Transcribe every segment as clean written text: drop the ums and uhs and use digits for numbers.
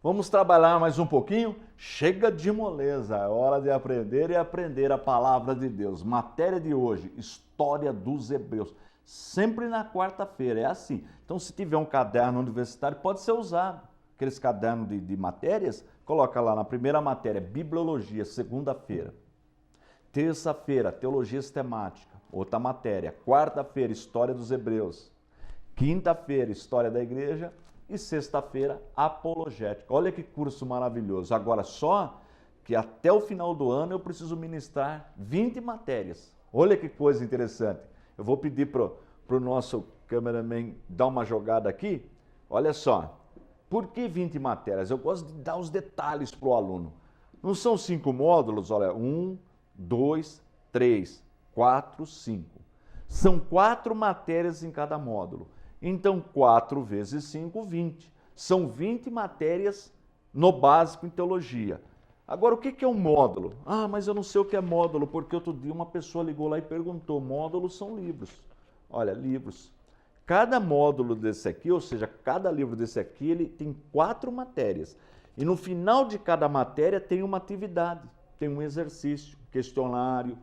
Vamos trabalhar mais um pouquinho? Chega de moleza, é hora de aprender e aprender a palavra de Deus. Matéria de hoje, História dos Hebreus. Sempre na quarta-feira, é assim. Então, se tiver um caderno universitário, pode ser usado. Aqueles cadernos de matérias, coloca lá na primeira matéria, Bibliologia, segunda-feira. Terça-feira, Teologia Sistemática, outra matéria. Quarta-feira, História dos Hebreus. Quinta-feira, História da Igreja. E sexta-feira, Apologética. Olha que curso maravilhoso. Agora só que até o final do ano eu preciso ministrar 20 matérias. Olha que coisa interessante. Eu vou pedir para o nosso cameraman dar uma jogada aqui. Olha só. Por que 20 matérias? Eu gosto de dar os detalhes para o aluno. Não são 5 módulos? Olha, 1, 2, 3, 4, 5. São 4 matérias em cada módulo. Então, 4 vezes 5, 20. São 20 matérias no básico em teologia. Agora, o que é um módulo? Ah, mas eu não sei o que é módulo, porque outro dia uma pessoa ligou lá e perguntou. Módulos são livros. Olha, livros. Cada módulo desse aqui, ou seja, cada livro desse aqui, ele tem 4 matérias. E no final de cada matéria tem uma atividade, tem um exercício, questionário.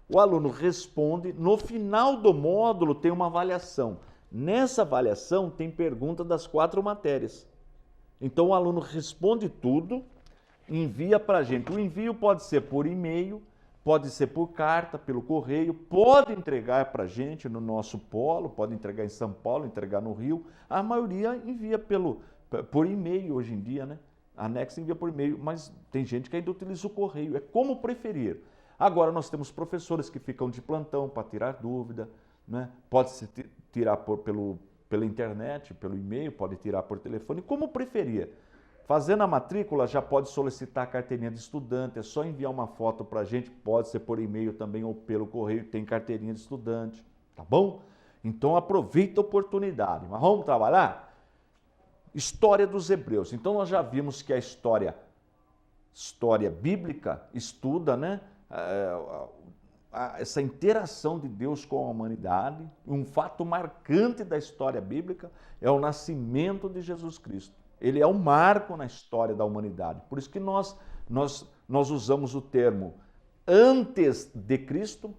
O aluno responde, no final do módulo tem uma avaliação. Nessa avaliação tem pergunta das 4 matérias. Então o aluno responde tudo, envia para a gente. O envio pode ser por e-mail, pode ser por carta, pelo correio, pode entregar para a gente no nosso polo, pode entregar em São Paulo, entregar no Rio. A maioria envia por e-mail hoje em dia, né? A Anex envia por e-mail, mas tem gente que ainda utiliza o correio. É como preferir. Agora nós temos professores que ficam de plantão para tirar dúvida, né? Pode-se tirar pela internet, pelo e-mail, pode tirar por telefone, como preferir. Fazendo a matrícula, já pode solicitar a carteirinha de estudante, é só enviar uma foto para a gente, pode ser por e-mail também ou pelo correio, tem carteirinha de estudante, tá bom? Então aproveita a oportunidade. Mas vamos trabalhar? História dos Hebreus. Então nós já vimos que a história bíblica estuda, né? Essa interação de Deus com a humanidade. Um fato marcante da história bíblica é o nascimento de Jesus Cristo. Ele é um marco na história da humanidade. Por isso que nós usamos o termo antes de Cristo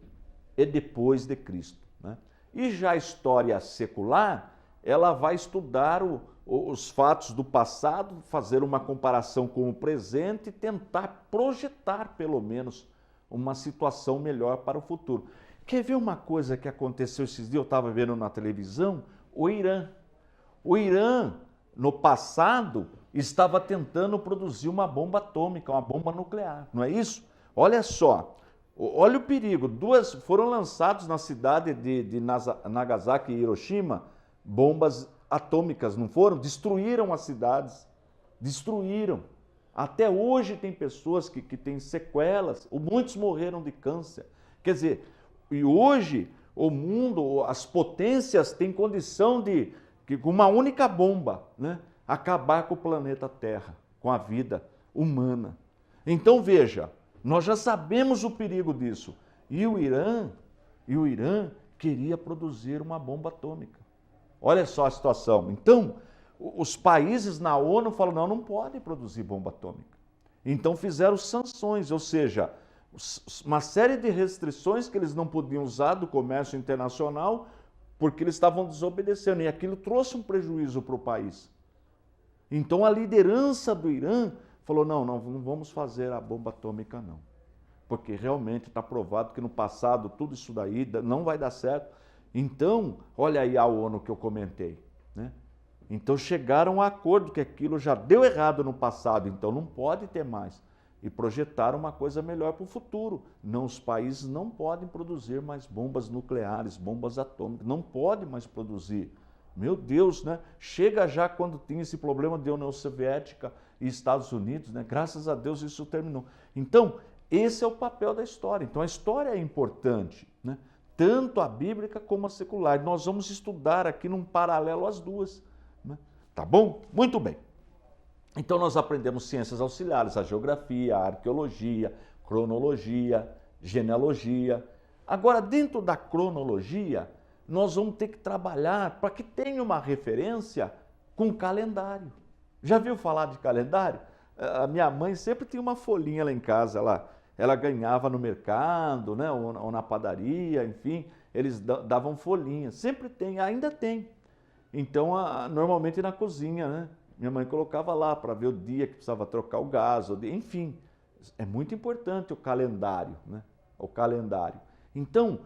e depois de Cristo, né? E já a história secular, ela vai estudar os fatos do passado, fazer uma comparação com o presente e tentar projetar, pelo menos, uma situação melhor para o futuro. Quer ver uma coisa que aconteceu esses dias? Eu estava vendo na televisão, o Irã. O Irã, no passado, estava tentando produzir uma bomba atômica, uma bomba nuclear, não é isso? Olha só, olha o perigo. Foram lançados na cidade de Nagasaki e Hiroshima bombas atômicas, não foram? Destruíram as cidades, destruíram. Até hoje tem pessoas que têm sequelas, muitos morreram de câncer. Quer dizer, e hoje o mundo, as potências têm condição de, com uma única bomba, né, acabar com o planeta Terra, com a vida humana. Então veja, nós já sabemos o perigo disso. E o Irã queria produzir uma bomba atômica. Olha só a situação. Então, os países na ONU falam, não pode produzir bomba atômica. Então fizeram sanções, ou seja, uma série de restrições que eles não podiam usar do comércio internacional porque eles estavam desobedecendo. E aquilo trouxe um prejuízo para o país. Então a liderança do Irã falou, não vamos fazer a bomba atômica não. Porque realmente está provado que no passado tudo isso daí não vai dar certo. Então, olha aí a ONU que eu comentei, né? Então chegaram a acordo que aquilo já deu errado no passado, então não pode ter mais. E projetaram uma coisa melhor para o futuro. Não, os países não podem produzir mais bombas nucleares, bombas atômicas, não pode mais produzir. Meu Deus, né? Chega já quando tinha esse problema de União Soviética e Estados Unidos, né? Graças a Deus isso terminou. Então, esse é o papel da história. Então a história é importante, né? Tanto a bíblica como a secular. Nós vamos estudar aqui num paralelo as duas. Tá bom? Muito bem. Então nós aprendemos ciências auxiliares, a geografia, a arqueologia, cronologia, genealogia. Agora, dentro da cronologia, nós vamos ter que trabalhar para que tenha uma referência com calendário. Já viu falar de calendário? A minha mãe sempre tinha uma folhinha lá em casa, ela ganhava no mercado, né, ou na padaria, enfim, eles davam folhinha. Sempre tem, ainda tem. Então, normalmente na cozinha, né? Minha mãe colocava lá para ver o dia que precisava trocar o gás, enfim. É muito importante o calendário, né? O calendário. Então,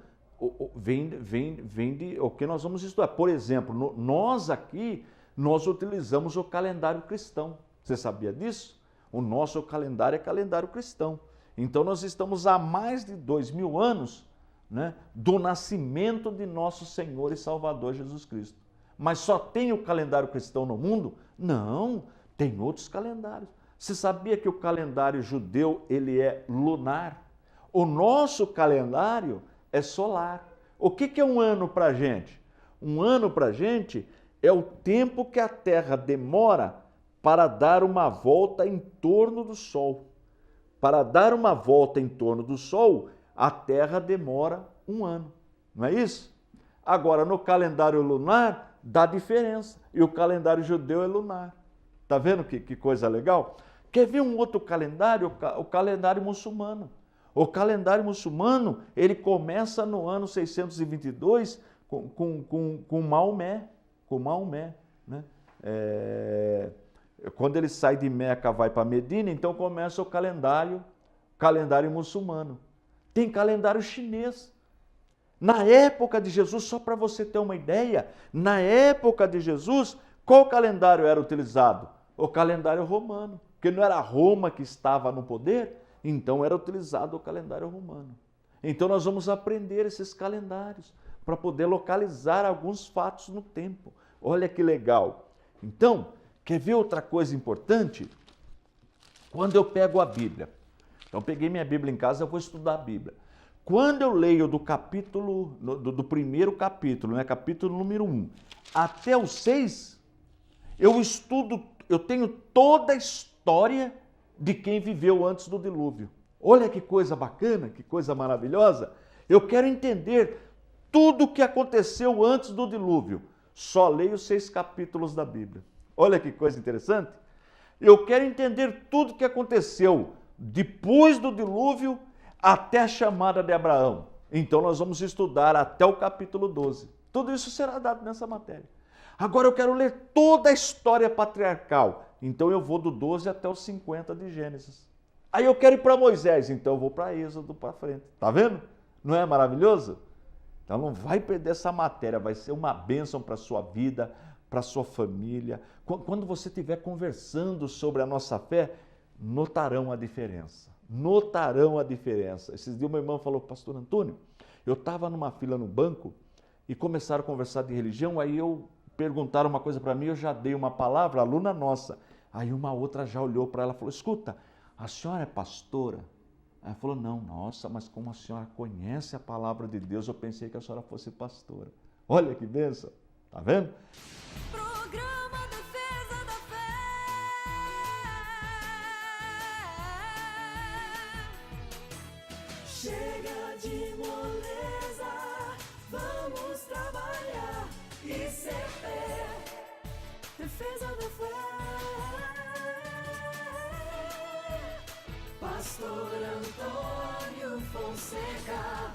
vem de o que nós vamos estudar. Por exemplo, nós aqui, nós utilizamos o calendário cristão. Você sabia disso? O nosso calendário é calendário cristão. Então, nós estamos há mais de 2000 anos, né, do nascimento de nosso Senhor e Salvador Jesus Cristo. Mas só tem o calendário cristão no mundo? Não, tem outros calendários. Você sabia que o calendário judeu ele é lunar? O nosso calendário é solar. O que é um ano para a gente? Um ano para a gente é o tempo que a Terra demora para dar uma volta em torno do Sol. Para dar uma volta em torno do Sol, a Terra demora um ano. Não é isso? Agora, no calendário lunar, dá diferença. E o calendário judeu é lunar. Está vendo que coisa legal? Quer ver um outro calendário? O calendário muçulmano. O calendário muçulmano, ele começa no ano 622 com Maomé. Com Maomé, né? Quando ele sai de Meca, vai para Medina, então começa o calendário muçulmano. Tem calendário chinês. Na época de Jesus, só para você ter uma ideia, na época de Jesus, qual calendário era utilizado? O calendário romano, porque não era Roma que estava no poder, então era utilizado o calendário romano. Então nós vamos aprender esses calendários para poder localizar alguns fatos no tempo. Olha que legal. Então, quer ver outra coisa importante? Quando eu pego a Bíblia, então peguei minha Bíblia em casa, eu vou estudar a Bíblia. Quando eu leio do primeiro capítulo, né, capítulo número 1, até o 6, eu estudo, eu tenho toda a história de quem viveu antes do dilúvio. Olha que coisa bacana, que coisa maravilhosa. Eu quero entender tudo o que aconteceu antes do dilúvio. Só leio 6 capítulos da Bíblia. Olha que coisa interessante. Eu quero entender tudo o que aconteceu depois do dilúvio até a chamada de Abraão. Então nós vamos estudar até o capítulo 12. Tudo isso será dado nessa matéria. Agora eu quero ler toda a história patriarcal. Então eu vou do 12 até os 50 de Gênesis. Aí eu quero ir para Moisés, então eu vou para Êxodo para frente. Tá vendo? Não é maravilhoso? Então não vai perder essa matéria, vai ser uma bênção para a sua vida, para a sua família. Quando você estiver conversando sobre a nossa fé, notarão a diferença. Notarão a diferença. Esses dias meu irmão falou, pastor Antônio, eu estava numa fila no banco e começaram a conversar de religião, aí perguntaram uma coisa para mim, eu já dei uma palavra, aluna nossa. Aí uma outra já olhou para ela e falou, escuta, a senhora é pastora? Aí ela falou, não, nossa, mas como a senhora conhece a palavra de Deus, eu pensei que a senhora fosse pastora. Olha que bênção, tá vendo? Programa Defesa da Fé. Chega de moleza, vamos trabalhar e ser fé. Defesa da Fé. Pastor Antônio Fonseca.